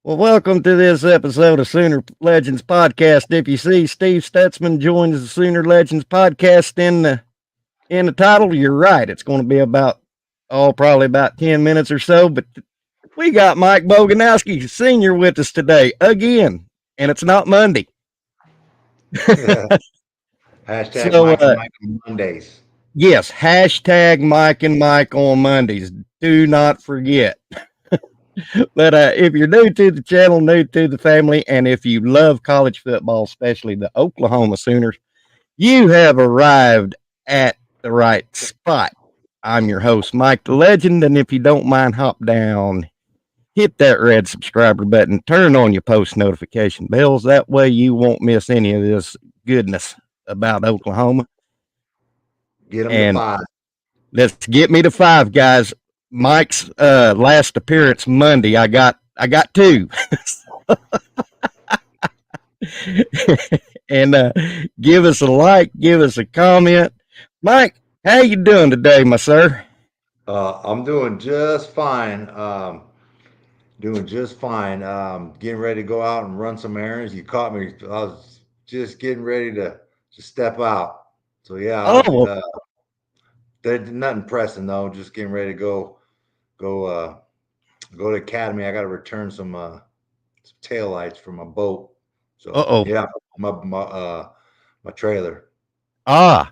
Well, welcome to this episode of Sooner Legends Podcast. If you see Steve Stutzman joins the Sooner Legends Podcast in the title, you're right. It's going to be probably about 10 minutes or so. But we got Mike Boganowski Senior with us today again, and it's not Monday. Hashtag So Mike and Mike on Mondays. yes, hashtag Mike and Mike on Mondays. Do not forget. But if you're new to the channel, new to the family, and if you love college football, especially the Oklahoma Sooners, you have arrived at the right spot. I'm your host, Mike the Legend, and if you don't mind, hop down, hit that red subscriber button, turn on your post notification bells. That way you won't miss any of this goodness about Oklahoma. Get them to And five. let's get me to five, guys. Mike's last appearance Monday, I got two. And give us a like, give us a comment. Mike, how you doing today, my sir? I'm doing just fine. Doing just fine. Getting ready to go out and run some errands. You caught me. I was just getting ready to step out. So yeah, Oh, well, there's nothing pressing though. Just getting ready to go go to the academy. I got to return some tail lights for my boat. So uh-oh. yeah, my trailer. Ah,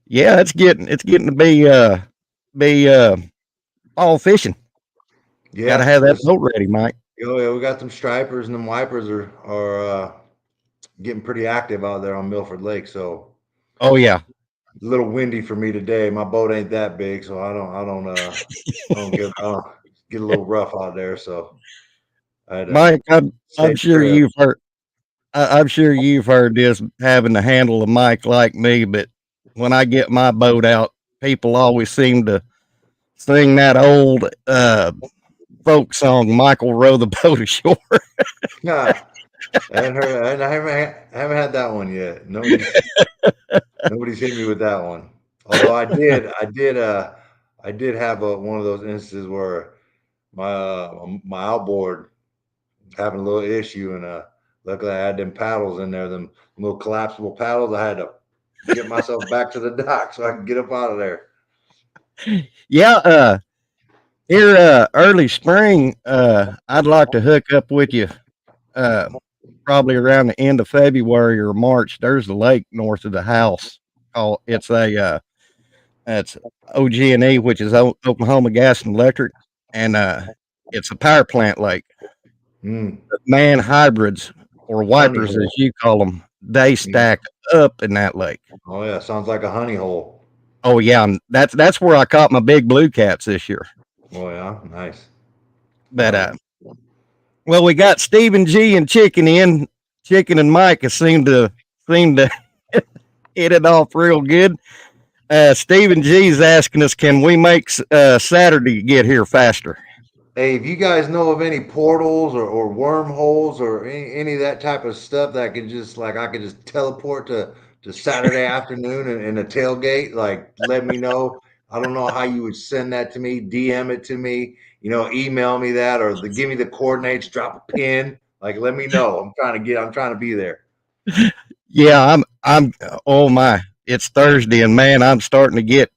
yeah, it's getting to be fall fishing. Got to Yeah, have that boat ready, Mike. yeah, we got them stripers and them wipers are getting pretty active out there on Milford Lake. So Oh yeah. a little windy for me today. My boat ain't that big, so I don't get a little rough out there. So I had to Mike, I'm save the sure trailer. I'm sure you've heard this having to handle a mic like me, but when I get my boat out, people always seem to sing that old folk song, Michael Row the Boat Ashore. Nah, I haven't had that one yet. Nobody's hit me with that one. Although I did have one of those instances where my outboard having a little issue, and luckily I had them paddles in there, them little collapsible paddles. I had to get myself back to the dock so I could get up out of there. Yeah, here early spring, I'd like to hook up with you uh, probably around the end of February or March. There's a lake north of the house. It's OG&E, which is Oklahoma Gas and Electric, and it's a power plant lake. Mm, Man hybrids or honey wipers, as hole. you call them, they Mm. stack up in that lake. Oh yeah, sounds like a honey hole. Oh yeah, and that's where I caught my big blue cats this year. Oh yeah, nice. But Well, well, we got Stephen G and Chicken in. Chicken and Mike have seemed to hit it off real good. Stephen G's asking us, can we make Saturday get here faster? hey, if you guys know of any portals or wormholes or any of that type of stuff that can just like I could just teleport to Saturday afternoon in a tailgate, like let me know. I don't know how you would send that to me, DM it to me, email me that or give me the coordinates, drop a pin. Like let me know. I'm trying to be there. Yeah, I'm. Oh my, it's Thursday, and man, I'm starting to get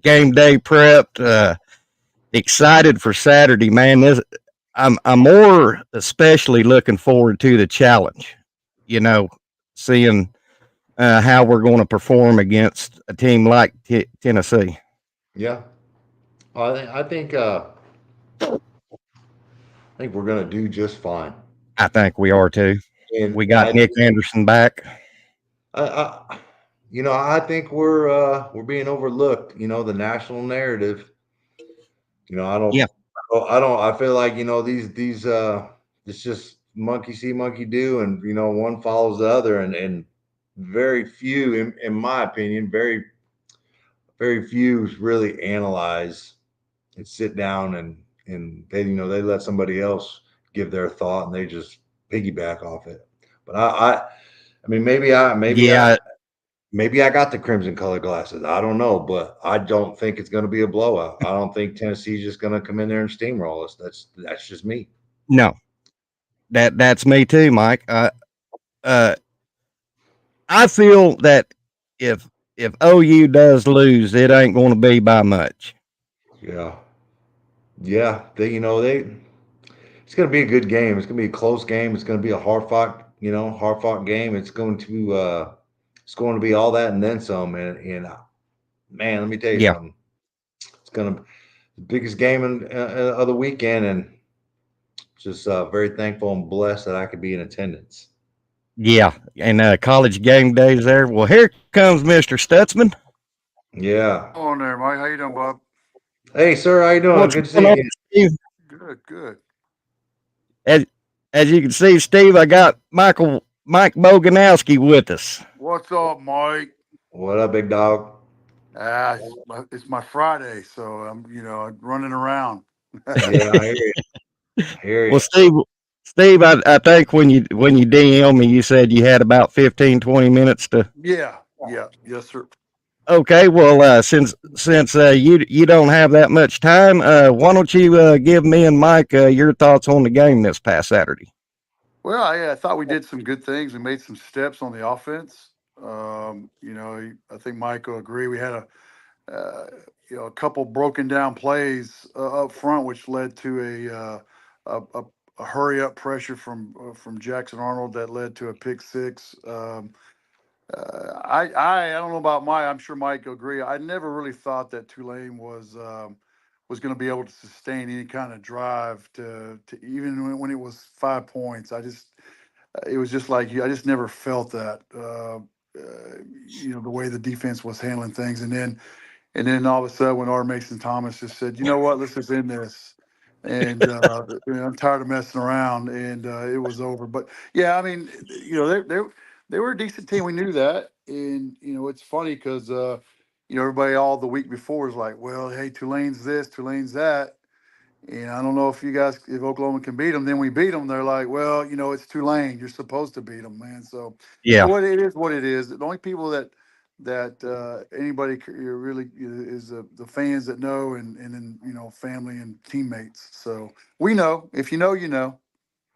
game day prepped. Excited for Saturday, man. I'm more especially looking forward to the challenge. You know, seeing how we're going to perform against a team like Tennessee. Yeah. I think we're gonna do just fine. I think we are too. And We got Nick Anderson back. I I think we're being overlooked. The national narrative. You know, I don't, Yeah, I don't. I feel like these. It's just monkey see, monkey do, and one follows the other, and very few, in my opinion, very few really analyze and sit down and they let somebody else give their thought and they just piggyback off it. But I mean, yeah, maybe I got the crimson colored glasses. I don't know, but I don't think it's going to be a blowout. I don't think Tennessee's just going to come in there and steamroll us. That's just me. no. That's me too, Mike. Uh, I feel that if if OU does lose, it ain't going to be by much. Yeah, yeah. They. It's going to be a good game. It's going to be a close game. It's going to be a hard fought game. It's going to be all that and then some. And man, let me tell you Yeah, something. It's going to be the biggest game of the weekend, and just very thankful and blessed that I could be in attendance. yeah. And college game days there. Well, here comes Mister Stutzman. Yeah. On there, Mike. How you doing, Bob? Hey, sir, how you doing? What's Good to see going you on, again. Steve? Good, good. As as you can see, Steve, I got Mike Boganowski with us. What's up, Mike? What up, big dog? It's my Friday, so I'm running around. Yeah, I hear you. I hear Well, you. Steve, I think when you DM me, you said you had about 15, 20 minutes to. Yeah, yeah, yes, sir. Okay, well, since you don't have that much time, why don't you give me and Mike your thoughts on the game this past Saturday? Well, I thought we did some good things. We made some steps on the offense. I think Mike will agree. We had a couple broken down plays up front, which led to a hurry up pressure from Jackson Arnold that led to a pick six. I don't know about Mike. I'm sure Mike will agree. I never really thought that Tulane was going to be able to sustain any kind of drive to even when it was 5 points. It was just like I just never felt that. The way the defense was handling things, and then all of a sudden, when R. Mason Thomas just said, "You know what? Let's just end this," and I'm tired of messing around, and it was over. But yeah, I mean, they were a decent team. We knew that, and it's funny because everybody all the week before was like, "Well, hey, Tulane's this, Tulane's that." And I don't know if Oklahoma can beat them, then we beat them. They're like, well, it's Tulane. You're supposed to beat them, man. So, Yeah, what it is, what it is. The only people that anybody really is the fans that know, and then family and teammates. So we know. If you know, you know.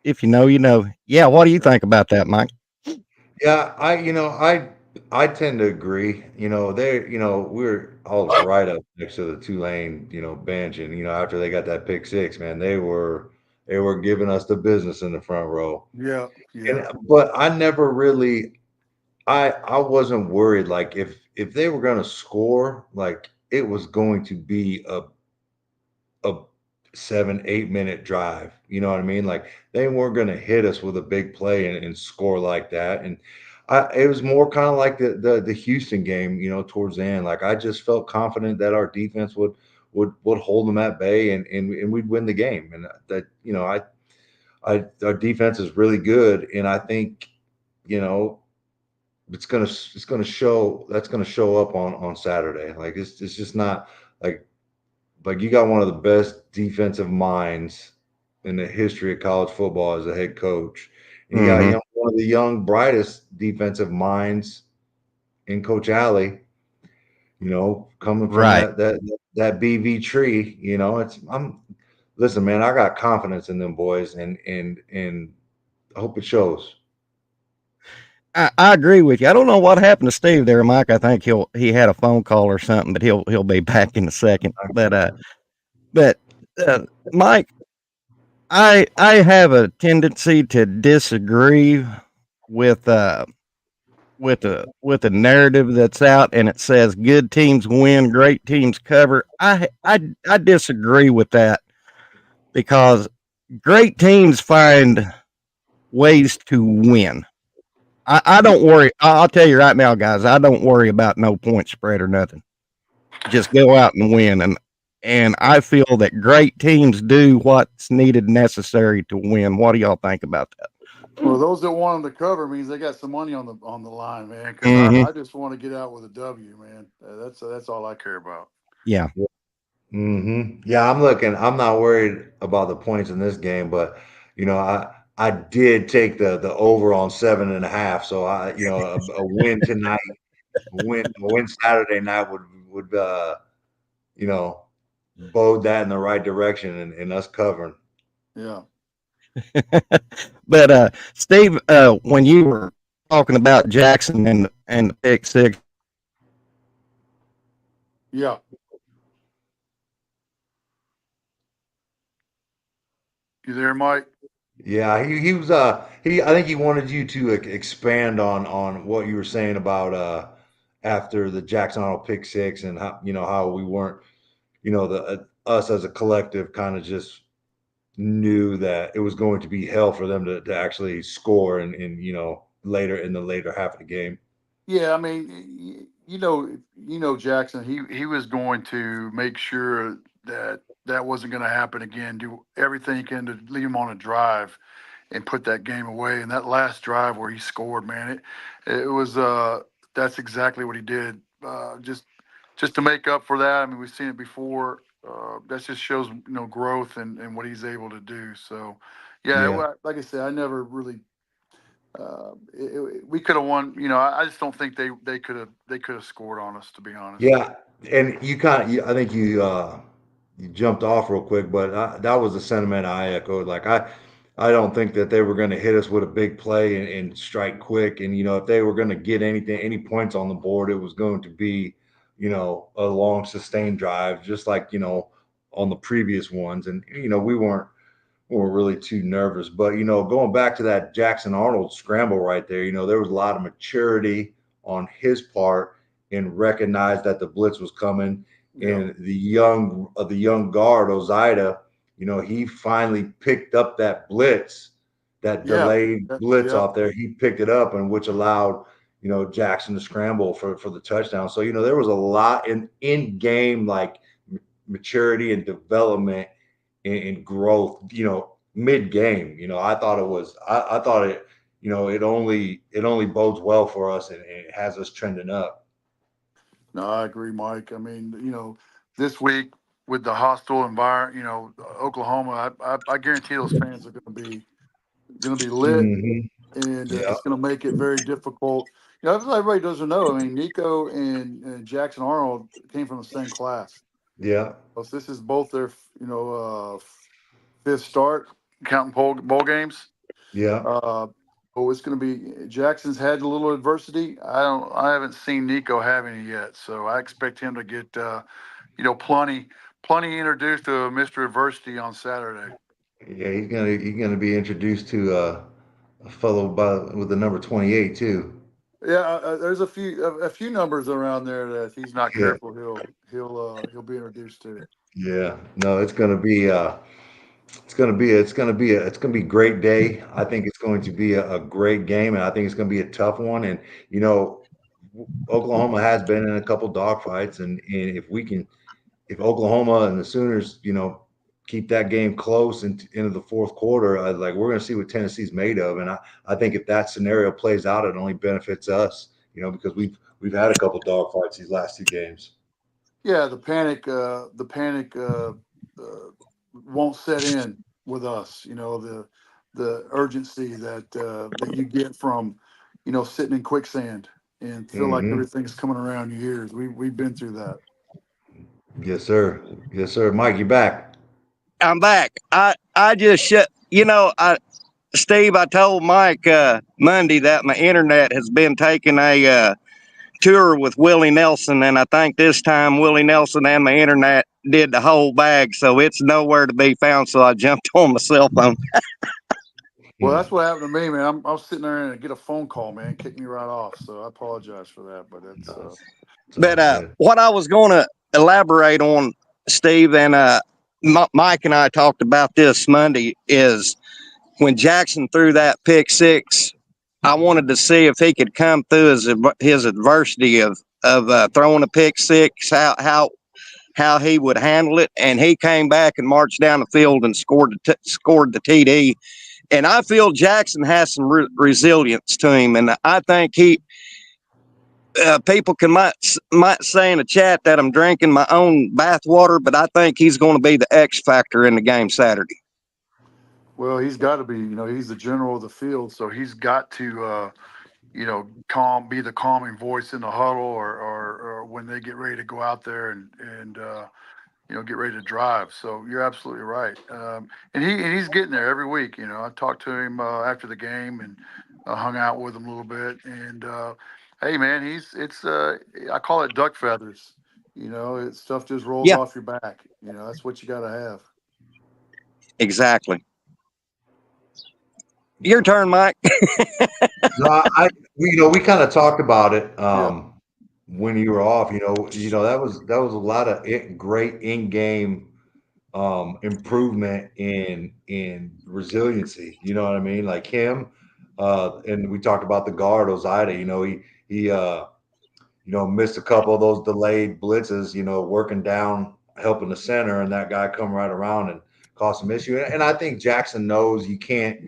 if you know, you know. Yeah, what do you Yeah. think about that, Mike? Yeah, I tend to agree. I was right up next to the Tulane, bench, and after they got that pick six, man, they were giving us the business in the front row. Yeah. Yeah. But I never really, I wasn't worried. Like if they were going to score, like it was going to be a 7, 8 minute drive. You know what I mean? Like they weren't going to hit us with a big play and score like that. And it was more kind of like the Houston game, towards the end. Like I just felt confident that our defense would hold them at bay and we'd win the game. And that, our defense is really good. And I think, you know, it's gonna show that's gonna show up on Saturday. Like it's just not like you got one of the best defensive minds in the history of college football as a head coach, and you got Hmm. one of the young brightest defensive minds in Coach Alley. Coming from Right. that BV tree. I'm listen, man. I got confidence in them boys, and I hope it shows. I agree with you. I don't know what happened to Steve there, Mike. I think he had a phone call or something, but he'll be back in a second. But Mike, I have a tendency to disagree with with the narrative that's out, and it says good teams win, great teams cover. I disagree with that because great teams find ways to win. I don't worry. I'll tell you right now, guys. I don't worry about no point spread or nothing. Just go out and win, and I feel that great teams do what's needed necessary to win. What do y'all think about that? Well, those that want them to cover means they got some money on the line, man. Because Hmm. I just want to get out with a W, man. That's all I care about. Yeah. Yeah, I'm looking. I'm not worried about the points in this game, but I did take the over on 7.5. So a win tonight, a win Saturday night would you know bode that in the right direction and us covering. Yeah. But Steve, when you were talking about Jackson and the pick six, Yeah. You there, Mike? Yeah, he was he I think he wanted you to expand on what you were saying about after the Jackson Arnold pick six and how how we weren't the us as a collective kind of just knew that it was going to be hell for them to actually score and later in the later half of the game. Yeah, I mean, Jackson. He was going to make sure that that wasn't going to happen again. Do everything he can to leave him on a drive and put that game away. And that last drive where he scored, man, it was that's exactly what he did. Just to make up for that. I mean, we've seen it before. That just shows growth and what he's able to do. So, yeah, Yeah. like I said, I never really we could have won. I just don't think they could have scored on us, to be honest. Yeah, and you kind of, I think you jumped off real quick, but that was the sentiment I echoed. Like I don't think that they were going to hit us with a big play and strike quick. And if they were going to get any points on the board, it was going to be, a long sustained drive, just like on the previous ones. And we weren't really too nervous. But going back to that Jackson Arnold scramble right there, there was a lot of maturity on his part and recognized that the blitz was coming. Yeah, And the young guard Ozida, he finally picked up that blitz, that yeah, delayed blitz yeah. off there. He picked it up, and which allowed Jackson to scramble for the touchdown. So there was a lot in game like maturity and development and growth, mid game. I thought it was, I thought it, it only bodes well for us and it has us trending up. No, I agree, Mike. I mean, this week with the hostile environment, Oklahoma, I guarantee those fans are going to be lit, Hmm. and Yeah. it's going to make it very difficult. Everybody doesn't know. I mean, Nico and Jackson Arnold came from the same class. Yeah. So this is both their, fifth start counting bowl games. Yeah. Uh, oh, it's going to be Jackson's had a little adversity. I haven't seen Nico have any yet, so I expect him to get plenty introduced to Mr. Adversity on Saturday. Yeah. He's gonna be introduced to a fellow with the number 28 too. Yeah, there's a few numbers around there that if he's not Yeah. careful, he'll be introduced to. Yeah. No, it's gonna be a great day. I think it's going to be a great game, and I think it's going to be a tough one. And you know, Oklahoma has been in a couple dogfights, and if Oklahoma and the Sooners, keep that game close into the fourth quarter, we're going to see what Tennessee's made of. And I think if that scenario plays out, it only benefits us, because we've had a couple dogfights these last two games. Yeah, the panic won't set in with us. The urgency that you get from sitting in quicksand and feel like Hmm. everything's coming around your ears. We've been through that. Yes, sir. Yes, sir. Mike, you back? I'm back. I just shut. Steve, I told Mike Monday that my internet has been taking a tour with Willie Nelson, and I think this time Willie Nelson and my internet did the whole bag, so it's nowhere to be found. So I jumped on my cell phone. Well, Hmm. that's what happened to me, man. I was sitting there and get a phone call, man, kicked me right off. So I apologize for that, but it's No, it's all But good. what I was going to elaborate on, Steve, and Mike and I talked about this Monday, is when Jackson threw that pick six. I wanted to see if he could come through his adversity of throwing a pick six, how he would handle it, and he came back and marched down the field and scored the TD. And I feel Jackson has some resilience to him, and I think he people might say in the chat that I'm drinking my own bathwater, but I think he's going to be the X factor in the game Saturday. well, he's got to be. He's the general of the field, so he's got to. Be the calming voice in the huddle or when they get ready to go out there and get ready to drive. So you're absolutely right. And he's getting there every week. I talked to him after the game and hung out with him a little bit. And hey, man, I call it duck feathers. Stuff just rolls Yeah, off your back. That's what you got to have. exactly. Your turn, Mike. No, we kind of talked about it Yeah, when you were off. That was a lot of great in game improvement in resiliency. You know what I mean? Like him, and we talked about the guard Ozida. He missed a couple of those delayed blitzes. Working down, helping the center, and that guy come right around and cause some issue. And I think Jackson knows you can't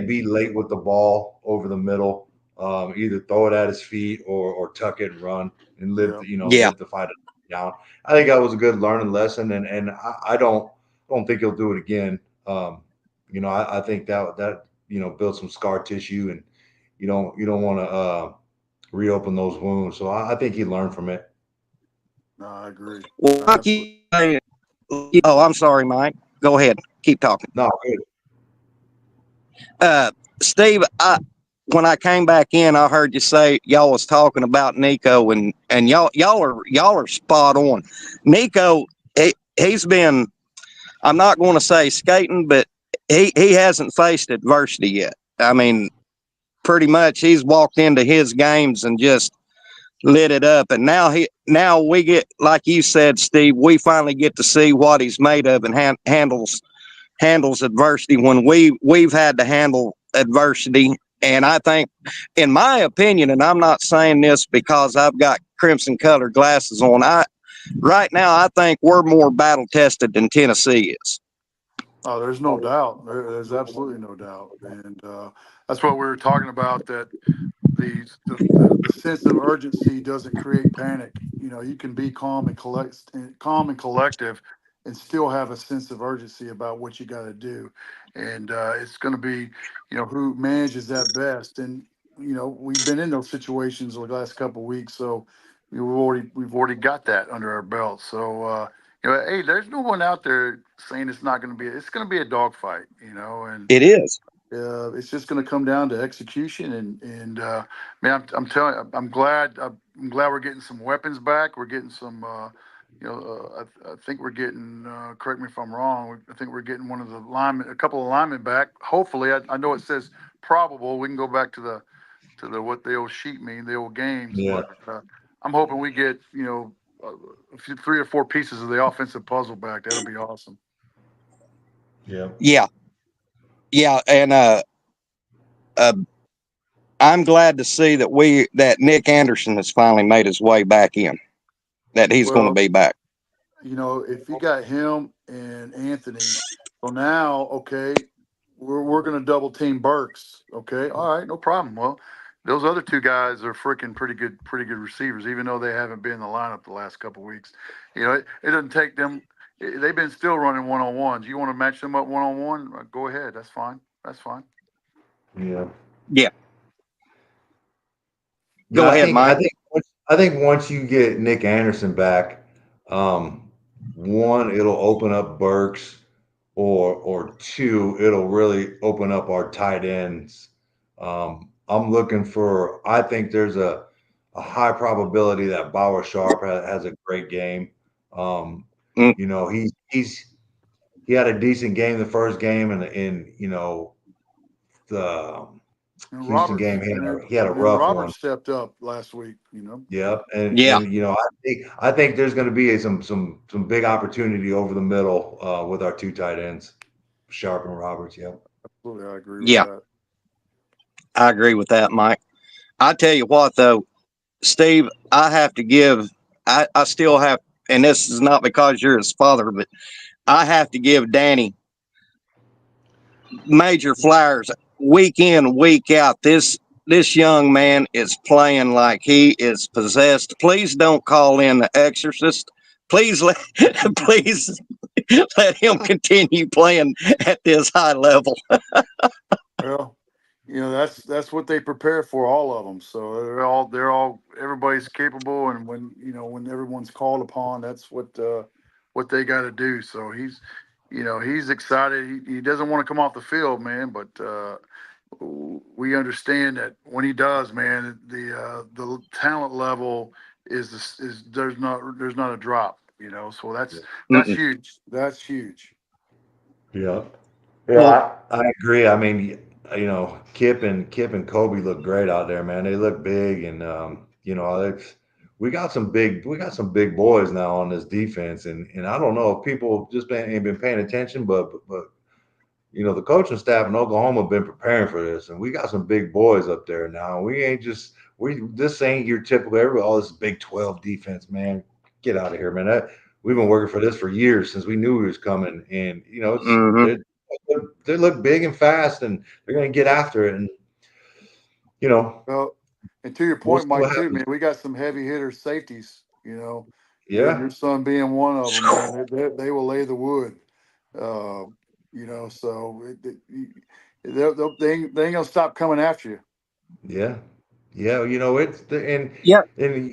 be late with the ball over the middle. Either throw it at his feet or tuck it and run and yeah. live to fight it down. I think that was a good learning lesson, and I don't think he'll do it again. I think that builds some scar tissue, and you don't want to reopen those wounds. So I think he learned from it. No, I agree. Well, I absolutely. oh, I'm sorry, Mike. Go ahead. Keep talking. No, good. Uh, Steve, when I came back in, I heard you say y'all was talking about Nico, and y'all are spot on. Nico, he's been. I'm not going to say skating, but he hasn't faced adversity yet. I mean, pretty much he's walked into his games and just lit it up. And now we get, like you said, Steve, we finally get to see what he's made of and handles adversity when we've had to handle adversity. And I think, in my opinion, and I'm not saying this because I've got crimson colored glasses on, right now I think we're more battle tested than Tennessee is. Oh, there's no doubt. There's absolutely no doubt, and that's what we were talking about. That the sense of urgency doesn't create panic. You can be calm and collective, and still have a sense of urgency about what you got to do. And it's going to be, who manages that best. And we've been in those situations the last couple of weeks, so we've already got that under our belt. So. Hey, there's no one out there saying it's not going to be. It's going to be a dogfight, and It is. it's just going to come down to execution. And man, I'm telling you, I'm glad we're getting some weapons back. We're getting some. I think we're getting. Correct me if I'm wrong. I think we're getting one of the linemen, a couple of linemen back. Hopefully, I know it says probable. We can go back to the what the old sheet mean, the old games, Yeah, but I'm hoping we get three or four pieces of the offensive puzzle back. That'll be awesome. yeah, Yeah, yeah, and uh, I'm glad to see that Nick Anderson has finally made his way back in. That he's going to Well, be back. if you got him and Anthony, so now okay, we're gonna double team Burks. Okay, all right, no problem. Well, those other two guys are freaking pretty good receivers, even though they haven't been in the lineup the last couple of weeks. It doesn't take them. They've been still running one on ones. You want to match them up one on one? Go ahead. That's fine. That's fine. yeah. Yeah, Yeah, go I ahead, think I Mike. think I think once you get Nick Anderson back, one, it'll open up Burks, or two, it'll really open up our tight ends. I'm looking for. I think there's a high probability that Bauer Sharp has a great game. Um, Mm, he had a decent game the first game, and the And Houston Roberts, game and then he had a and then rough one. Roberts stepped up last week. Yep, and yeah, and I think there's going to be some big opportunity over the middle with our two tight ends, Sharp and Roberts. Yep. Absolutely, I agree with yeah, that. I agree with that, Mike. I tell you what, though, Steve, I have to give. I still have, and this is not because you're his father, but I have to give Danny major flowers week in, week out. This young man is playing like he is possessed. Please don't call in the exorcist. Please let please let him continue playing at this high level. Well, that's what they prepare for, all of them. So everybody's capable, and when everyone's called upon, that's what what they got to do. So he's excited. He doesn't want to come off the field, man, but we understand that when he does, man, the talent level is there's not a drop. So that's Mm-mm. huge. That's huge. Yeah. Yeah, Well, I agree. I mean, Kip and Kobe look great out there, man. They look big, and we got some big boys now on this defense, and I don't know if people just ain't been paying attention, but the coaching staff in Oklahoma have been preparing for this, and we got some big boys up there now. We ain't just we this ain't your typical everybody. Oh, this is Big 12 defense, man. Get out of here, man. We've been Yeah. working for this for years since we knew he was coming, and hmm they look big and fast, and they're going to get after it, and you know Well, and to your we'll point, see what Mike, too, happens. man, we got some heavy hitter safeties. Yeah, Your son being one of them, man. They will lay the wood. Uh, so they ain't gonna stop coming after you. yeah, yeah. Yeah, And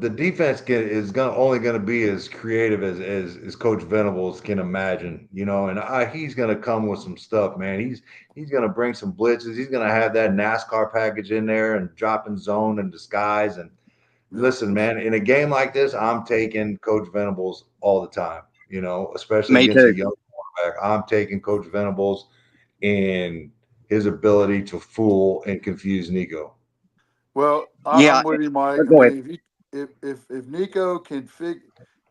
the defense is only gonna be as creative as Coach Venables can imagine. And he's gonna come with some stuff, man. He's gonna bring some blitzes. He's gonna have that NASCAR package in there and dropping zone and disguise. And Yeah. listen, man, in a game like this, I'm taking Coach Venables all the time. Especially me against a too. young quarterback. I'm taking Coach Venables and his ability to fool and confuse Nico. Well, Yeah, I'm with you, Mike. I go ahead. mean, if Nico can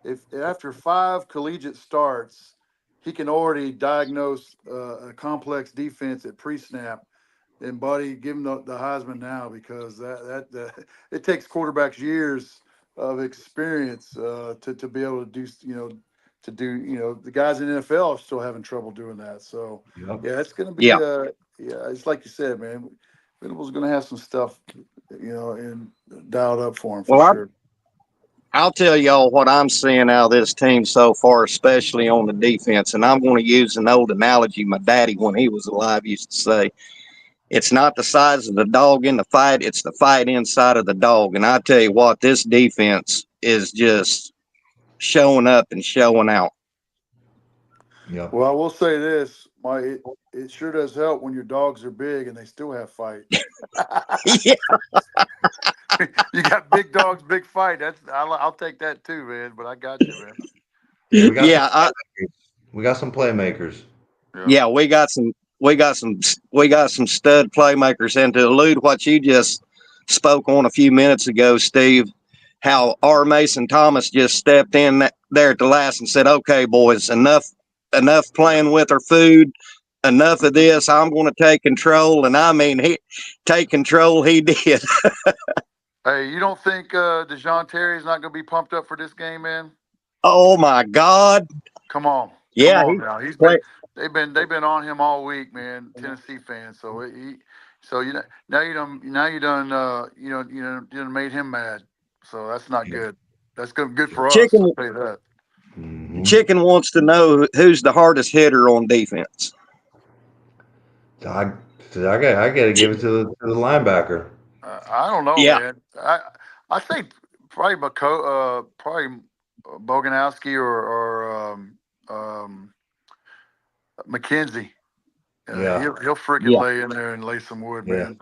if after 5 collegiate starts, he can already diagnose a complex defense at pre-snap, then buddy, give him the Heisman now because it takes quarterbacks years of experience to be able to do the guys in the NFL are still having trouble doing that. So Yep. yeah, it's gonna be Yeah. yeah, it's like you said, man. Venable's gonna have some stuff and dialed up for him for Well, sure. I'll tell y'all what I'm seeing out of this team so far, especially on the defense. And I'm going to use an old analogy my daddy, when he was alive, used to say. It's not the size of the dog in the fight, it's the fight inside of the dog. And I tell you what, this defense is just showing up and showing out. Yep. Well, I will say this, it sure does help when your dogs are big and they still have fight. Yeah. You got big dogs, big fight. I'll take that too, man. But I got you, man. Yeah, we got some Yeah. playmakers. We got some playmakers. Yeah. Yeah, we got some stud playmakers. And to allude what you just spoke on a few minutes ago, Steve, how R. Mason Thomas just stepped in there at the last and said, "Okay, boys, enough playing with our food. Enough of this. I'm going to take control." And I mean, he take control. He did. Hey, you don't think Dejoun Terry's not going to be pumped up for this game, man? Oh my God. Come Yeah, on he now. played. They've been on him all week, man. Tennessee fans. So you done made him mad. So that's not Yeah. good. That's good for us. I'll Chicken tell you that. Hmm. Chicken wants to know who's the hardest hitter on defense. I, I got to give it to the linebacker. I don't know, Yeah, man. I think probably Boganowski or McKenzie. Yeah. He'll freaking yeah, lay in there and lay some wood, Yeah. man.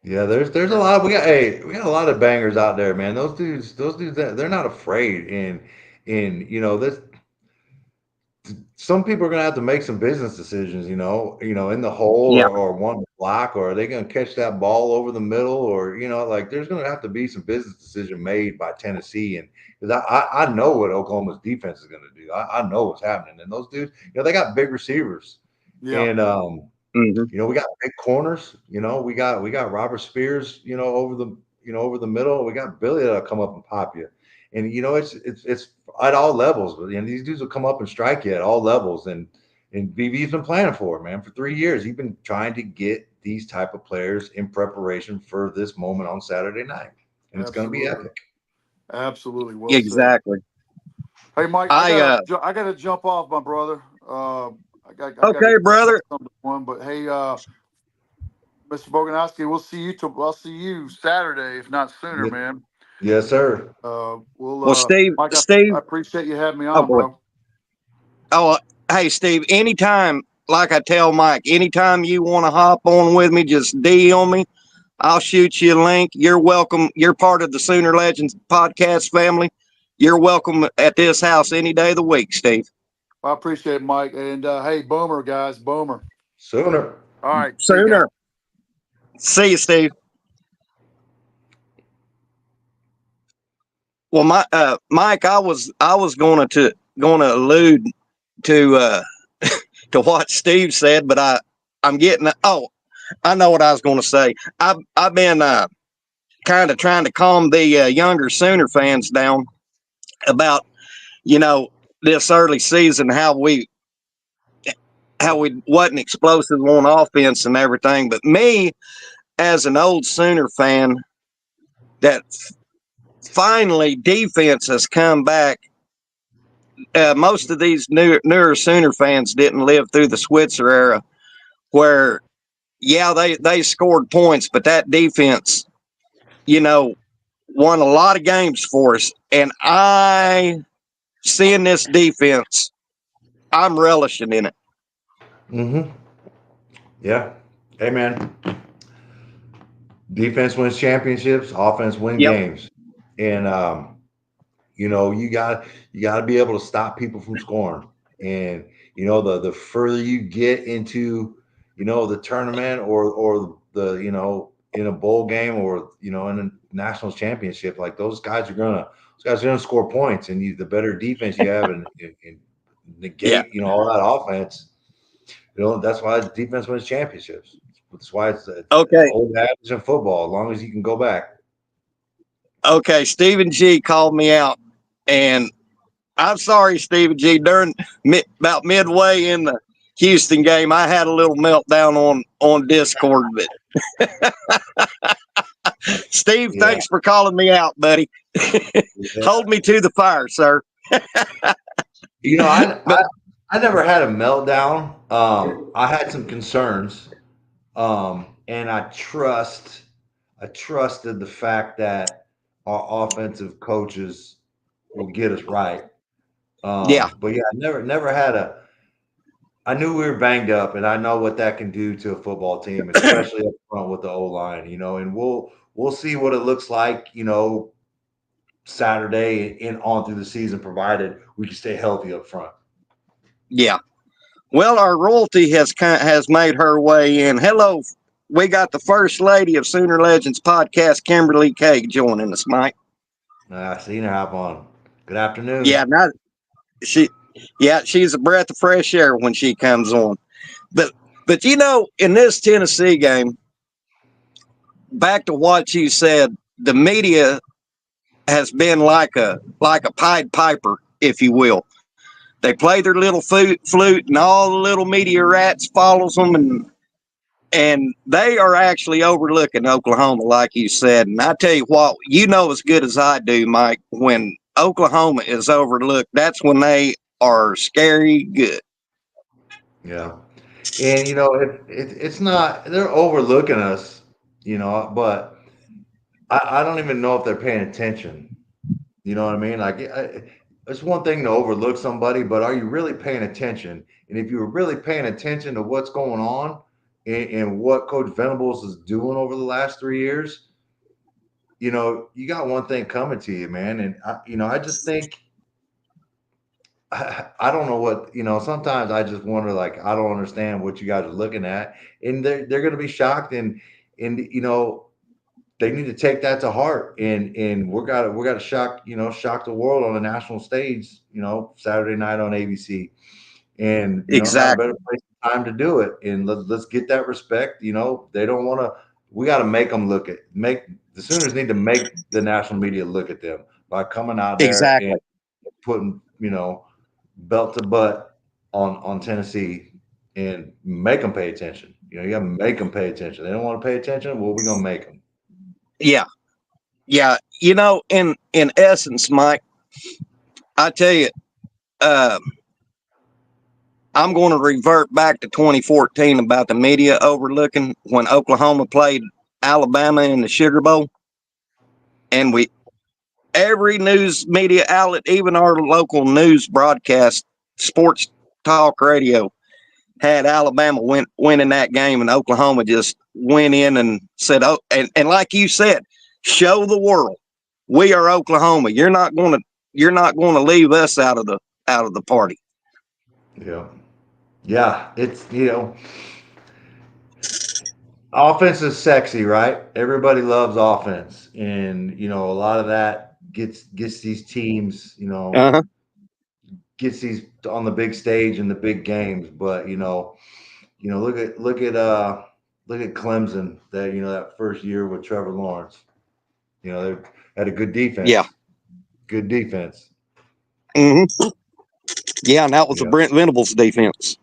Yeah, there's a lot. We got a lot of bangers out there, man. Those dudes, they're not afraid, and this some people are gonna have to make some business decisions, in the hole yeah. or one block, or are they gonna catch that ball over the middle, or like there's gonna have to be some business decision made by Tennessee, and because I know what Oklahoma's defense is gonna do. I know what's happening, and those dudes, they got big receivers, Yeah. and hmm we got big corners. We got Robert Spears. Over the middle. We got Billy that'll come up and pop you. And it's at all levels. And these dudes will come up and strike you at all levels. And BB's been planning for it, man, for 3 years. He's been trying to get these type of players in preparation for this moment on Saturday night, and it's going to be Absolutely. epic. Absolutely. Well said. Exactly. Hey, Mike, I I gotta jump off, my brother. I gotta Okay, brother. something one, but hey, Mr. Boganowski, I'll see you Saturday, if not sooner, Yes, man. Yes, sir. Well, Steve, Mike, Steve, I appreciate you having me oh, on, boy. bro. Oh, hey, Steve, anytime, like I tell Mike, anytime you want to hop on with me, just DM me. I'll shoot you a link. You're welcome. You're part of the Sooner Legends podcast family. You're welcome at this house any day of the week, Steve. I appreciate it, Mike. And hey, Boomer, guys, Boomer. Sooner. All right, see you guys. Sooner. See you, Steve. Well, Mike, I was going to allude to to what Steve said, but I'm getting. Oh, I know what I was going to say. I've been kind of trying to calm the younger Sooner fans down about this early season, how we wasn't explosive on offense and everything. But me, as an old Sooner fan, that finally defense has come back. Most of these newer Sooner fans didn't live through the Switzer era, where they scored points, but that defense, you know, won a lot of games for us. And seeing this defense, I'm relishing in it. Mm-hmm. Yeah. Hey, man. Defense wins championships. Offense win Yep. games. And you got to be able to stop people from scoring. And the further you get into the tournament or the in a bowl game or in a national championship, like those guys are gonna score points, and the better defense you have and Yeah. negate all that offense. That's why defense wins championships. That's why it's an Okay. old adage in football. As long as you can go back. Okay. Stephen G called me out, and I'm sorry, Stephen G. During about midway in the Houston game, I had a little meltdown on Discord. But Steve, Yeah. thanks for calling me out, buddy. Yeah. Hold me to the fire, sir. You know, I, But I I never had a meltdown. I had some concerns, and I trusted the fact that our offensive coaches will get us right. yeah, But yeah, I never had a. I knew we were banged up, and I know what that can do to a football team, especially up front with the O line. And we'll see what it looks like. Saturday and on through the season, provided we can stay healthy up front. yeah. Well, our royalty has made her way in. Hello, we got the first lady of Sooner Legends podcast, Kimberly K, joining us, Mike. I seen her hop on. Good Yeah, afternoon. not she. Yeah, she's a breath of fresh air when she comes on. But in this Tennessee game, back to what you said, the media has been like a Pied Piper, if you will. They play their little flute, and all the little media rats follows them, and they are actually overlooking Oklahoma, like you said. And I tell you what, as good as I do, Mike, when Oklahoma is overlooked, that's when they are scary good. Yeah, and it's not they're overlooking us, but I don't even know if they're paying attention. You know what I mean? Like it's one thing to overlook somebody, but are you really paying attention? And if you're really paying attention to what's going on and what Coach Venables is doing over the last 3 years, you got one thing coming to you, man. And I just think I don't know what sometimes I just wonder, like, I don't understand what you guys are looking at, and they're going to be shocked, and they need to take that to heart, and we got to shock the world on a national stage, Saturday night on ABC, and not a Exactly. better place and time to do it, and let's get that respect. They don't want to. We got to make them make the Sooners need to make the national media look at them by coming out there and Exactly. putting belt to butt on Tennessee and make them pay attention. You got to make them pay attention. They don't want to pay attention. Well, we're gonna make them. Yeah. Yeah. In essence, Mike, I tell you, uh, I'm going to revert back to 2014 about the media overlooking when Oklahoma played Alabama in the Sugar Bowl, and every news media outlet, even our local news broadcast, sports talk radio, had Alabama winning that game, and Oklahoma just went in and said, "Oh," and like you said, show the world we are Oklahoma. You're not going to leave us out of the party. Yeah. Yeah. It's, offense is sexy, right? Everybody loves offense. And, a lot of that gets these teams, Uh-huh. gets these on the big stage and the big games. But, look at Clemson, that first year with Trevor Lawrence. They had a good defense. Yeah. Good defense. Mm-hmm. Yeah, and that was the Yep. Brent Venables defense.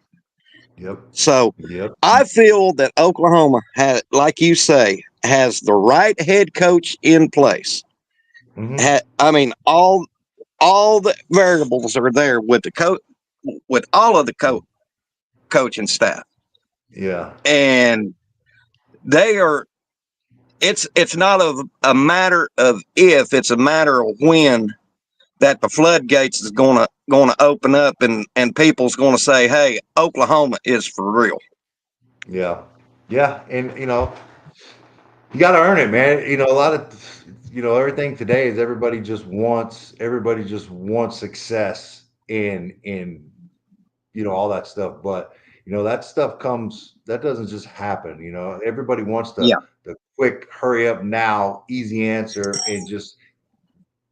Yep. So Yep. I feel that Oklahoma had, like you say, has the right head coach in place. Mm-hmm. I mean, all the variables are there with the coach, with all of the coaching staff, Yeah. and they are. It's not a matter of if; it's a matter of when that the floodgates is gonna open up, and people's gonna say, "Hey, Oklahoma is for real." Yeah. Yeah. And, you got to earn it, man. A lot of, everything today is everybody just wants success in all that stuff. But, that doesn't just happen. Everybody wants Yeah. the quick, hurry up now, easy answer, and just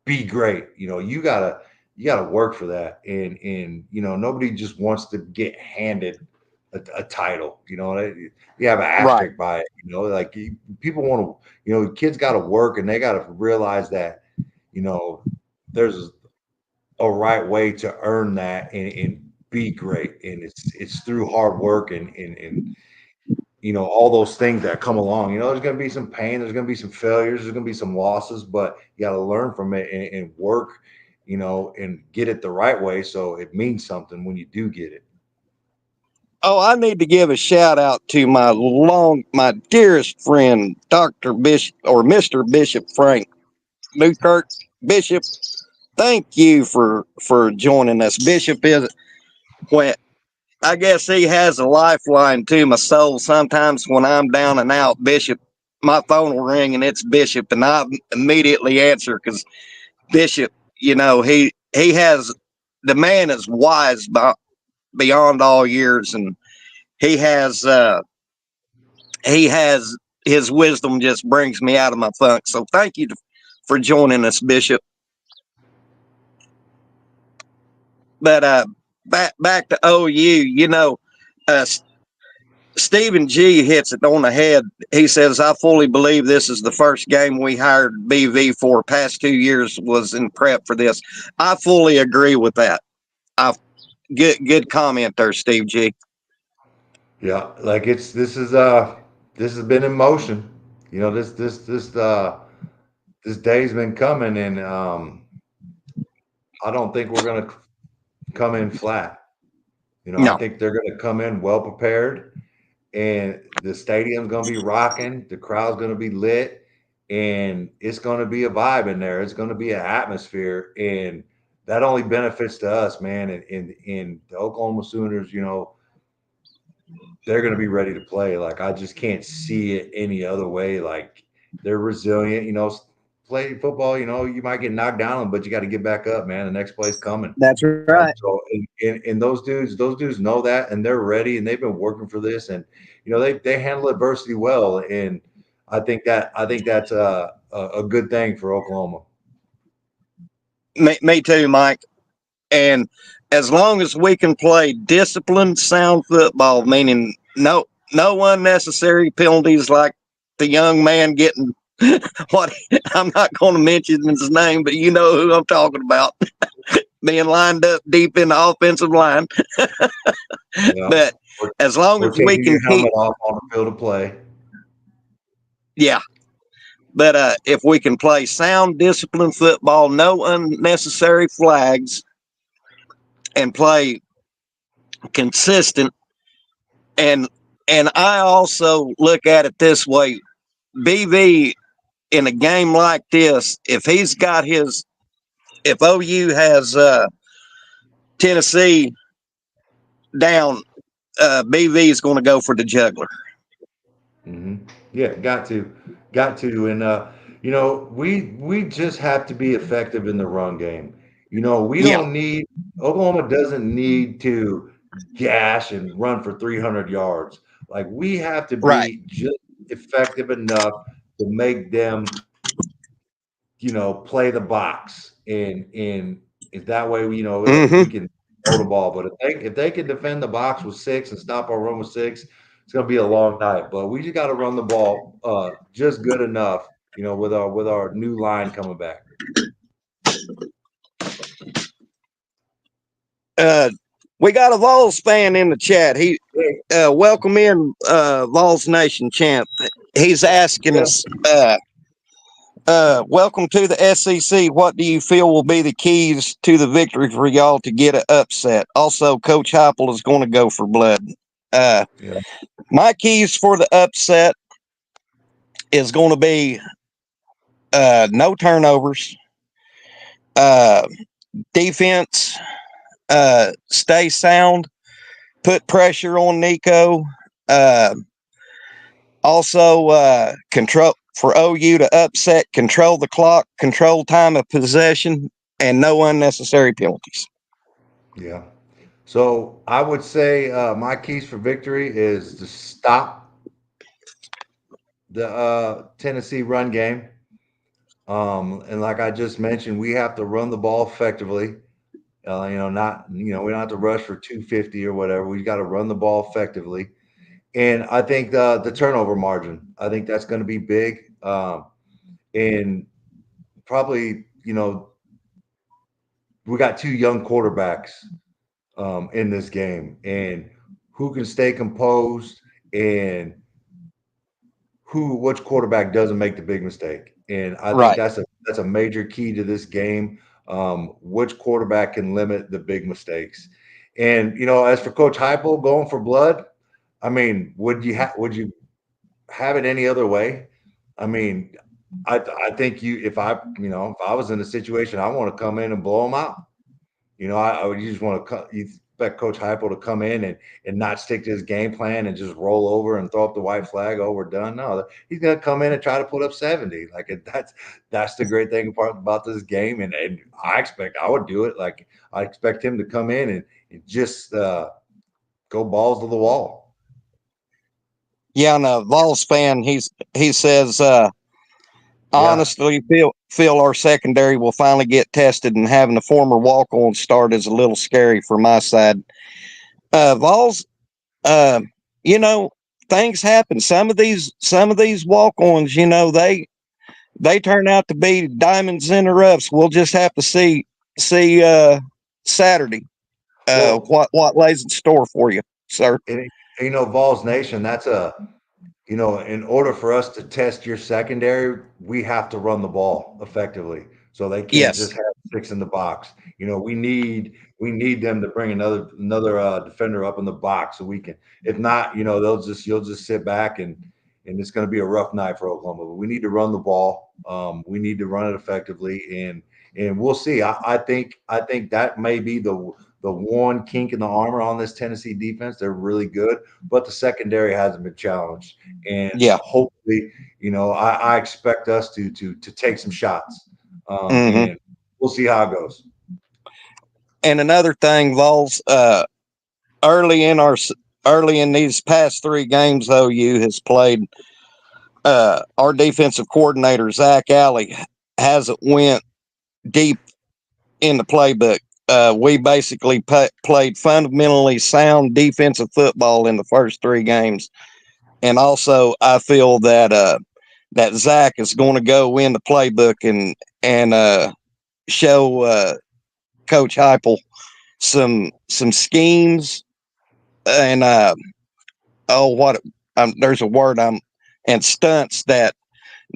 be great. You gotta work for that. And nobody just wants to get handed a title. You have an Right. asterisk by it. Like people want to. Kids got to work, and they got to realize that there's a right way to earn that and be great, and it's through hard work and all those things that come along. There's going to be some pain, there's going to be some failures, there's going to be some losses, but you got to learn from it and work, and get it the right way so it means something when you do get it. Oh, I need to give a shout out to my dearest friend, Dr. Bishop or Mr. Bishop Frank Newkirk. Bishop, thank you for joining us. Bishop is when I guess he has a lifeline to my soul. Sometimes when I'm down and out, Bishop, my phone will ring and it's Bishop, and I immediately answer because Bishop, he has the man is wise beyond all years, and he has he has his wisdom just brings me out of my funk. So thank you for joining us, Bishop. But back to OU, uh, Stephen G hits it on the head. He says, "I fully believe this is the first game we hired BV for. Past 2 years was in prep for this." I fully agree with that. I good comment there, Steve G. Yeah, like this has been in motion. This day's been coming, and I don't think we're gonna come in flat. I No, think they're gonna come in well prepared, and the stadium's gonna be rocking, the crowd's gonna be lit, and it's gonna be a vibe in there. It's gonna be an atmosphere, and that only benefits to us, man. And the Oklahoma Sooners, they're going to be ready to play. Like I just can't see it any other way. Like they're resilient. Play football. You might get knocked down, but you got to get back up, man. The next play's coming. that's right. So and those dudes know that, and they're ready, and they've been working for this, and they handle adversity well, and I think that's a good thing for Oklahoma. Me too, Mike. And as long as we can play disciplined, sound football, meaning no unnecessary penalties like the young man getting what I'm not going to mention his name, but you know who I'm talking about, being lined up deep in the offensive line. Yeah, But as long or as we taking can your keep, helmet off on the field of play. yeah. But if we can play sound, disciplined football, no unnecessary flags, and play consistent, and I also look at it this way: BV in a game like this, if he's got his if OU has Tennessee down, BV is going to go for the juggler. Hmm. Yeah, got to, and we just have to be effective in the run game. We Yeah, don't need Oklahoma doesn't need to gash and run for 300 yards. Like we have to right. be just effective enough to make them, play the box, and if that way, we Hmm. can throw the ball. But if they can defend the box with six and stop our run with six, it's going to be a long night. But we just got to run the ball just good enough, with our new line coming back. Uh, we got a Vols fan in the chat. He welcome in Vols Nation champ. He's asking Yeah. us, welcome to the SEC. What do you feel will be the keys to the victory for y'all to get an upset? Also, Coach Heupel is going to go for blood. Uh, Yeah. my keys for the upset is going to be no turnovers, uh, defense, stay sound, put pressure on Nico. Uh, Also, control for OU to upset, control the clock, control time of possession, and no unnecessary penalties. Yeah. So I would say my keys for victory is to stop the Tennessee run game. And like I just mentioned, we have to run the ball effectively. Not we don't have to rush for 250 or whatever. We got to run the ball effectively, and I think the turnover margin. I think that's going to be big, and probably we got two young quarterbacks in this game, and who can stay composed and which quarterback doesn't make the big mistake. And I think Right. that's a major key to this game. Which quarterback can limit the big mistakes? And as for Coach Heupel going for blood, I mean, would you have it any other way? I mean, I think if I was in a situation, I want to come in and blow them out. I would just want to you expect Coach Heupel to come in and not stick to his game plan and just roll over and throw up the white flag. Oh, we're done. No, he's going to come in and try to put up 70. Like that's the great thing about this game, and I would do it. Like I expect him to come in and just go balls to the wall. Yeah, and a Vols fan, he says, Yeah, honestly, feel our secondary will finally get tested, and having a former walk on start is a little scary for my side. Vols, uh, you know, things happen. Some of these walk ons, they turn out to be diamonds in the roughs. We'll just have to see Saturday well, what lays in store for you, sir. and, Vols Nation. In order for us to test your secondary, we have to run the ball effectively. So they can't Yes. just have six in the box. We need them to bring another defender up in the box so we can. If not, you'll just sit back and it's going to be a rough night for Oklahoma. But we need to run the ball. We need to run it effectively, and we'll see. I think that may be the one kink in the armor on this Tennessee defense. They're really good, but the secondary hasn't been challenged. And Yeah. hopefully, I expect us to take some shots, Hmm. and we'll see how it goes. And another thing, Vols, early in our early in these past three games, OU has played. Our defensive coordinator Zach Alley hasn't went deep in the playbook. We basically played fundamentally sound defensive football in the first three games, and also I feel that Zach is going to go in the playbook and show Coach Heupel some schemes and oh what there's a word I'm and stunts that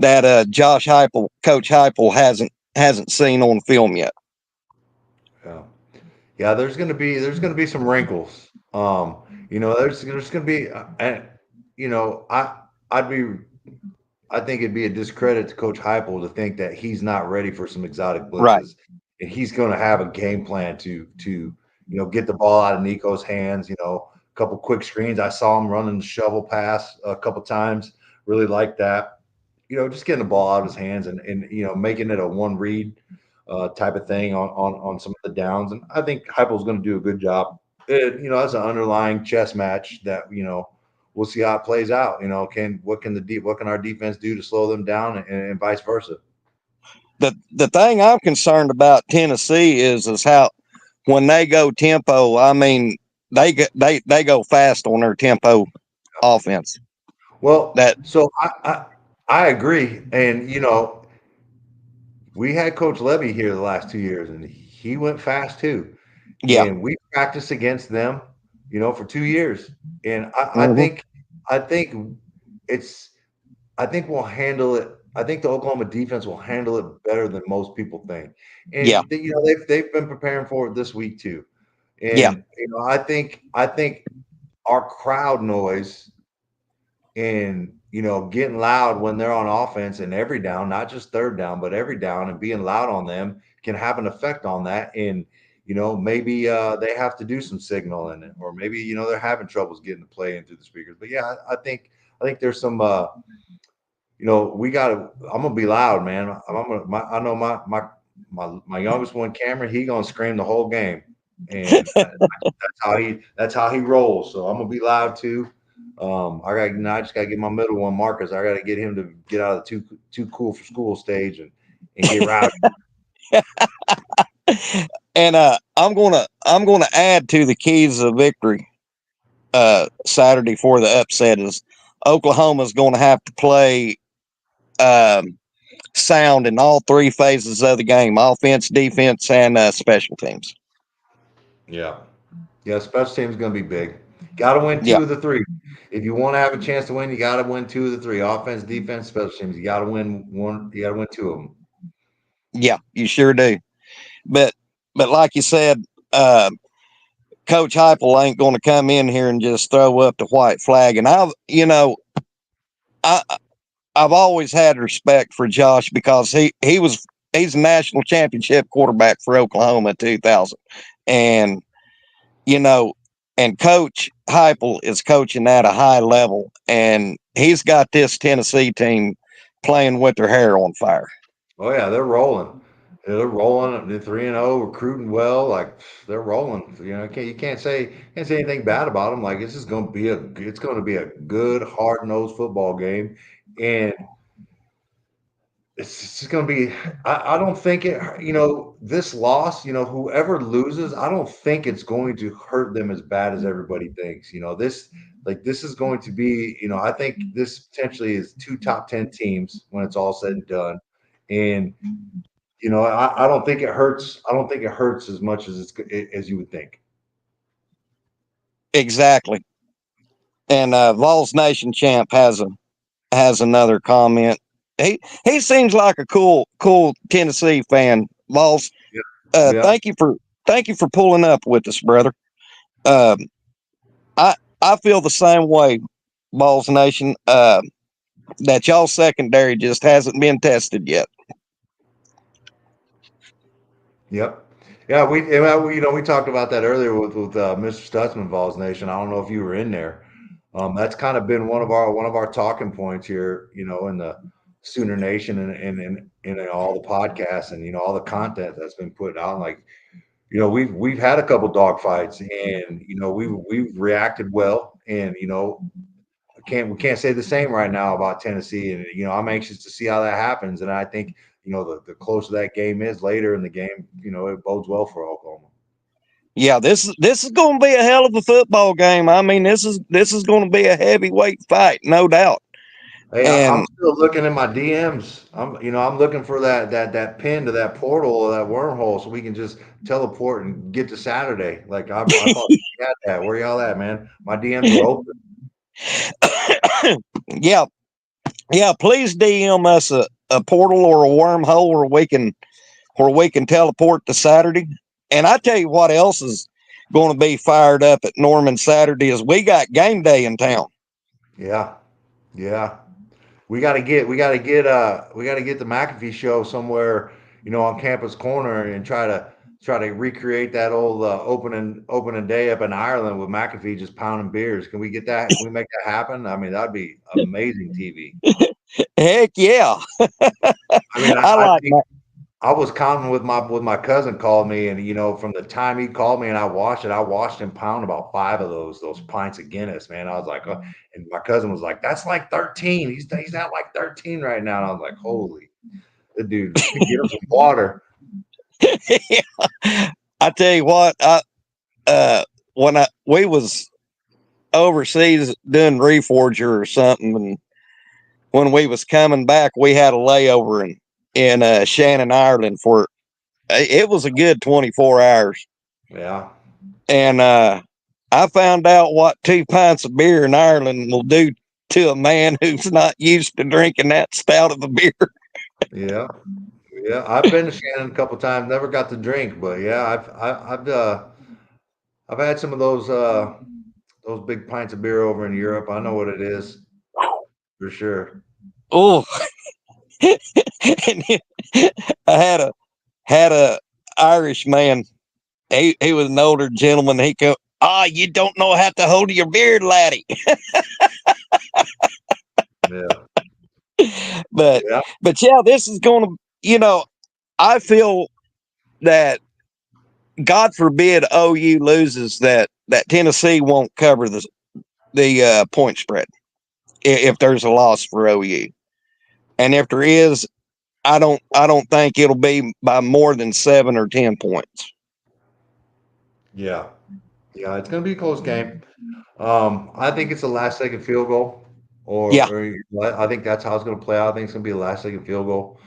Coach Heupel hasn't seen on film yet. Yeah, yeah. There's gonna be some wrinkles. There's gonna be, and you know, I I'd be I think it'd be a discredit to Coach Heupel to think that he's not ready for some exotic Right. blitzes. and he's going to have a game plan to get the ball out of Nico's hands. A couple quick screens. I saw him running the shovel pass a couple times. Really like that. Just getting the ball out of his hands and making it a one read type of thing on some of the downs. And I think Heupel's going to do a good job. That's an underlying chess match that we'll see how it plays out. What can our defense do to slow them down and vice versa. The thing I'm concerned about Tennessee is how when they go tempo, I mean they go fast on their tempo offense. Well, That so I agree, and we had Coach Levy here the last 2 years, and he went fast too. yeah. And we practiced against them, for 2 years. And Mm-hmm. I think it's, I think we'll handle it. I think the Oklahoma defense will handle it better than most people think. Yeah. And they've been preparing for it this week too. Yeah. And I think our crowd noise and getting loud when they're on offense and every down, not just third down, but every down, and being loud on them can have an effect on that. And maybe they have to do some signaling, or maybe they're having troubles getting the play into the speakers. But yeah, I think there's some. We got to. I'm gonna be loud, man. I know my youngest one, Cameron. He gonna scream the whole game, and that's how he rolls. So I'm gonna be loud too. I just gotta get my middle one, Marcus. I gotta get him to get out of the too cool for school stage and get rowdy. And I'm gonna add to the keys of victory Saturday for the upset is Oklahoma's gonna have to play sound in all three phases of the game: offense, defense, and special teams. Yeah. Yeah, special teams is gonna be big. Gotta win Yeah. two of the three. If you want to have a chance to win, you gotta win two of the three. Offense, defense, special teams. You gotta win one, you gotta win two of them. Yeah, you sure do. But like you said, uh, Coach Heupel ain't going to come in here and just throw up the white flag. And I I've always had respect for Josh because he's a national championship quarterback for Oklahoma in 2000, and you know, and Coach Heupel is coaching at a high level, and he's got this Tennessee team playing with their hair on fire. Oh yeah, they're rolling. They're rolling. They're 3-0, recruiting well. Like they're rolling. You can't say anything bad about them. Like it's gonna be a good hard nosed football game, and it's just going to be. I don't think this loss. Whoever loses, I don't think it's going to hurt them as bad as everybody thinks. This is going to be. I think this potentially is two top 10 teams when it's all said and done, and I don't think it hurts. I don't think it hurts as much as you would think. Exactly. And Vols Nation Champ has another comment. He seems like a cool Tennessee fan. Vols, Yeah. Yeah. thank you for pulling up with us, brother. Um, I feel the same way, Vols Nation. That y'all secondary just hasn't been tested yet. Yep. Yeah, we talked about that earlier with Mr. Stutzman, Vols Nation. I don't know if you were in there. That's kind of been one of our talking points here, in the Sooner Nation and in all the podcasts and all the content that's been put out. Like, we've had a couple dog fights, and we've reacted well, and we can't say the same right now about Tennessee, and I'm anxious to see how that happens, and I think the closer that game is later in the game, it bodes well for Oklahoma. Yeah, this is going to be a hell of a football game. I mean, this is going to be a heavyweight fight, no doubt. Hey, I'm And still looking at my DMs. I'm looking for that pin to that portal or that wormhole so we can just teleport and get to Saturday. Like I thought we had that. Where y'all at, man? My DMs are open. yeah, please DM us a portal or a wormhole where we can teleport to Saturday. And I tell you what else is going to be fired up at Norman Saturday is we got game day in town. Yeah, yeah. We got to get the McAfee show somewhere, on Campus Corner and try to recreate that old opening day up in Ireland with McAfee just pounding beers. Can we get that? Can we make that happen? I mean, that'd be amazing TV. Heck yeah. I mean, I I like think I was counting with my cousin called me, and from the time he called me and I watched him pound about 5 of those pints of Guinness, man. I was like, oh, and my cousin was like, "That's like 13. He's at like 13 right now." And I was like, "Holy, the dude, get him some water." I tell you what, when we was overseas doing Reforger or something, and when we was coming back, we had a layover in Shannon, Ireland for it was a good 24 hours. Yeah, And I found out what 2 pints of beer in Ireland will do to a man who's not used to drinking that stout of a beer. yeah, yeah. I've been to Shannon a couple times. Never got to drink, but yeah, I've had some of those big pints of beer over in Europe. I know what it is for sure. Oh, and I had a Irish man. He was an older gentleman. He go, you don't know how to hold your beard, laddie. Yeah, but yeah, but yeah, this is going to, I feel that God forbid OU loses, that Tennessee won't cover the point spread if there's a loss for OU, and if there is, I don't think it'll be by more than 7 or 10 points. yeah, yeah. It's gonna be a close game. I think it's a last second field goal, Yeah, I think that's how it's gonna play out. I think it's gonna be a last second field goal.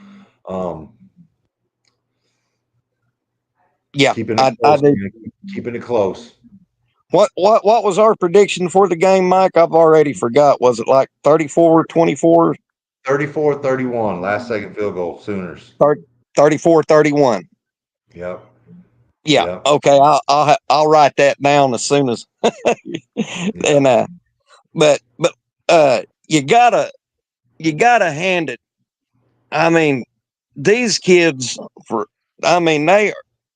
Um, yeah, keeping it I close, do. man. Keeping it close. What was our prediction for the game, Mike? I've already forgot. Was it like 34-24, 34-31, last second field goal, Sooners. 34-31? Yep, Yeah. yep, Okay. I'll write that down as soon as yep, and but you gotta hand it. I mean, these kids for I mean they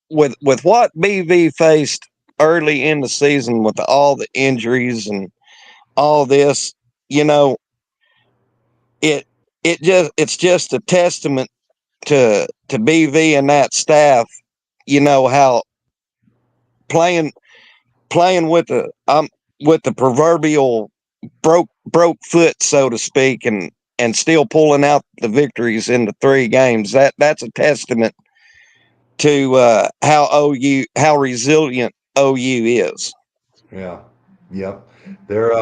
with what BV faced early in the season with all the injuries and all this, you know, it it's just a testament to BV and that staff. You know how playing playing with the proverbial broke foot, so to speak, and still pulling out the victories in the 3 games. That's a testament to how resilient OU is. yeah, yep. They're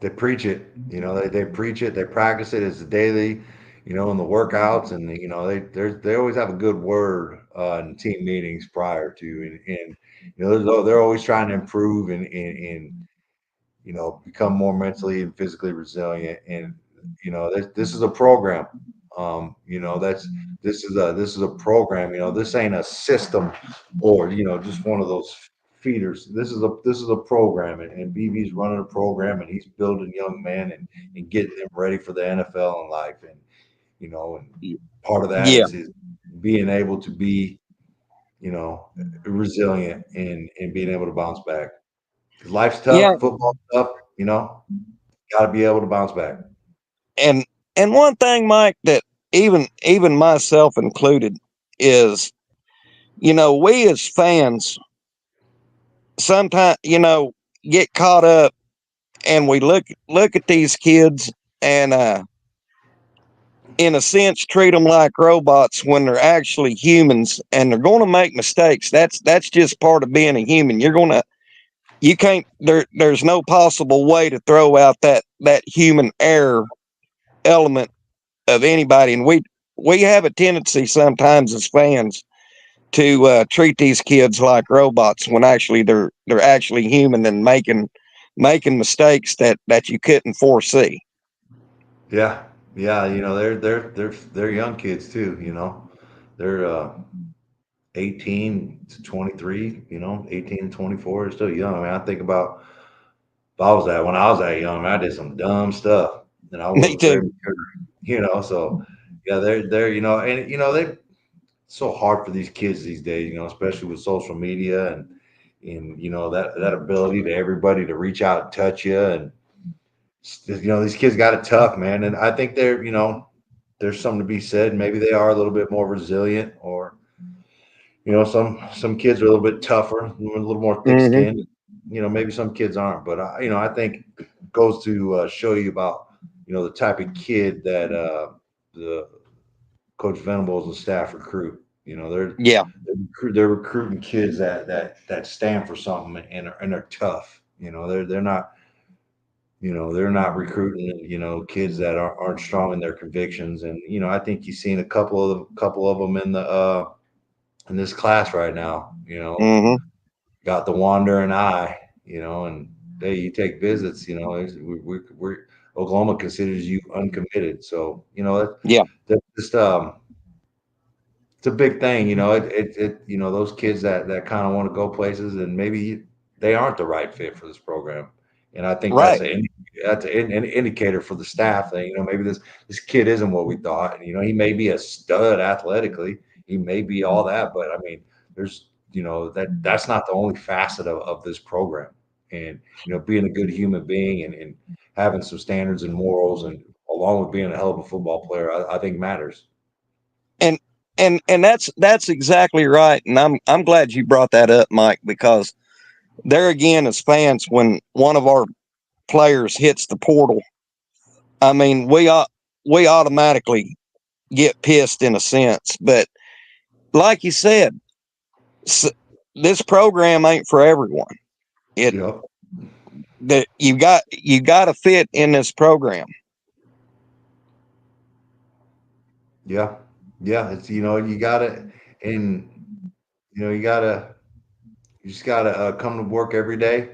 they preach it. They preach it. They practice it as daily. In the workouts, and they always have a good word in team meetings prior to, and they're always trying to improve and become more mentally and physically resilient. And this is a program. That's this is a program. This ain't a system or just one of those feeders. This is a program, and BB's running a program, and he's building young men and getting them ready for the NFL and life. And part of that Yeah, is being able to be resilient and being able to bounce back. 'Cause life's yeah, tough, football's tough, gotta be able to bounce back. and and one thing, Mike, that even myself included is, we as fans sometimes, get caught up and we look at these kids and in a sense treat them like robots when they're actually humans and they're going to make mistakes. That's just part of being a human. You can't there's no possible way to throw out that human error element of anybody, and we have a tendency sometimes as fans to treat these kids like robots when actually they're actually human and making mistakes that you couldn't foresee. Yeah, yeah, they're young kids too, they're 18 to 23, 18 to 24 is still young. I mean, I think about if I was that when I was that young, man, I did some dumb stuff and I Me wasn't very too. mature, so yeah, they're and they so hard for these kids these days, especially with social media and that ability to everybody to reach out and touch you. And these kids got it tough, man. And I think there's something to be said. Maybe they are a little bit more resilient, or some kids are a little bit tougher, a little more thick skinned. Maybe some kids aren't, but I think it goes to show you about the type of kid that the Coach Venables and staff recruit. They're recruiting kids that stand for something and are tough. They're not recruiting kids that aren't strong in their convictions. And I think you've seen a couple of them in this class right now. Got the wandering eye. And you take visits. We're Oklahoma considers you uncommitted. So that's just it's a big thing. Those kids that kind of want to go places, and maybe they aren't the right fit for this program. And I think that's an indicator for the staff that maybe this kid isn't what we thought. And he may be a stud athletically, he may be all that, but I mean, there's that's not the only facet of this program. And being a good human being and having some standards and morals, and along with being a hell of a football player, I think matters. And that's exactly right. And I'm glad you brought that up, Mike, because there again, as fans, when one of our players hits the portal, I mean, we automatically get pissed in a sense. But like you said, this program ain't for everyone. That you got to fit in this program. Yeah. It's you just gotta come to work every day.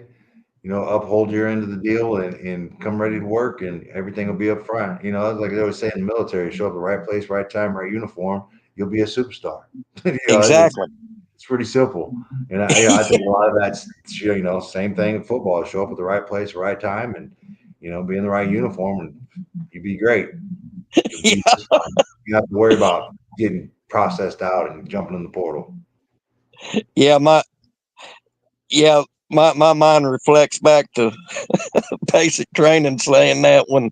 Uphold your end of the deal and come ready to work, and everything will be up front. Like they always say in the military, show up at the right place, right time, right uniform, you'll be a superstar. Exactly. It's pretty simple. And I think a lot of that's, same thing in football. Show up at the right place, right time, and, be in the right uniform, and you'd be great. You'll be just fine. You don't have to worry about getting processed out and jumping in the portal. My mind reflects back to basic training, saying that when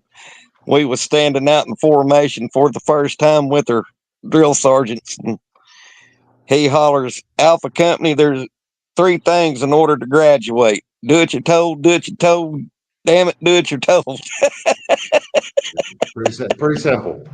we was standing out in formation for the first time with our drill sergeants, and he hollers, "Alpha Company, there's 3 things in order to graduate: do what you're told, damn it, do what you're told." Pretty simple.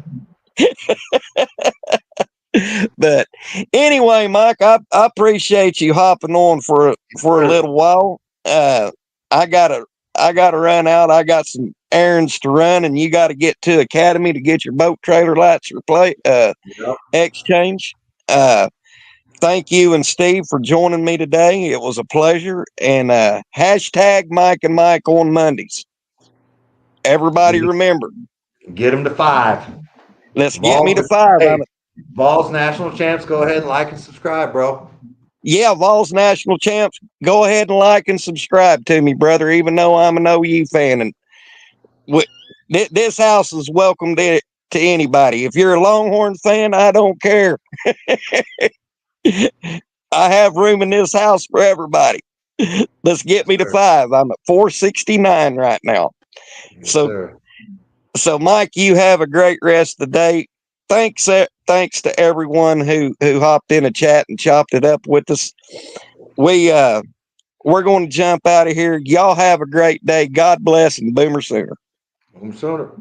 But anyway, Mike, I appreciate you hopping on for a little while. I gotta run out. I got some errands to run, and you got to get to Academy to get your boat trailer lights exchange. Thank you and Steve for joining me today. It was a pleasure. And hashtag Mike and Mike on Mondays. Everybody remember. Get them to 5. Let's get me to 5. Hey, Vols National Champs, go ahead and like and subscribe, bro. Yeah, Vols National Champs, go ahead and like and subscribe to me, brother, even though I'm an OU fan. And this house is welcome to anybody. If you're a Longhorn fan, I don't care. I have room in this house for everybody. Let's get me to 5. I'm at 469 right now. Yes, sir. So, Mike, you have a great rest of the day. Thanks to everyone who hopped in a chat and chopped it up with us. We're going to jump out of here. Y'all have a great day. God bless, and Boomer Sooner. Boomer Sooner.